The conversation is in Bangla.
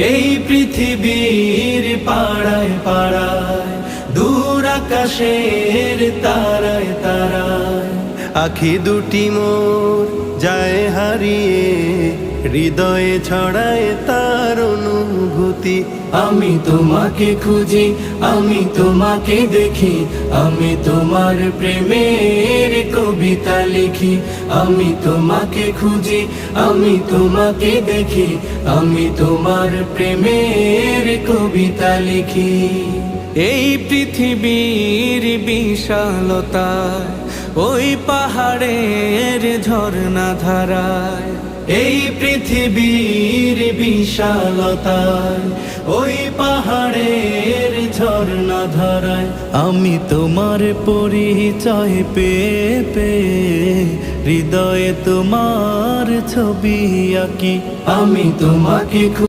এই পৃথিবীর পাড়ায় পাড়ায়, দূর আকাশের তারায় তারায়, আখি দুটি মোর যায় হারিয়ে, হৃদয়ে ছড়ায় তার অনুভূতি। আমি তোমাকে খুঁজি, আমি তোমাকে দেখি, আমি তোমার প্রেমের কবিতা লিখি। আমি তোমাকে খুঁজি, আমি তোমাকে দেখি, আমি তোমার প্রেমের কবিতা লিখি। এই পৃথিবীর বিশালতায়, ওই পাহাড়ের ঝর্ণা ধারায়, এই পৃথিবীর বিশালতায়, ওই পাহাড়ের ঝর্ণা ধারায়, আমি তোমার পরিচয় পেয়ে পেয়ে, হৃদয়ে তোমার ছবি আঁকি। আমি তোমাকে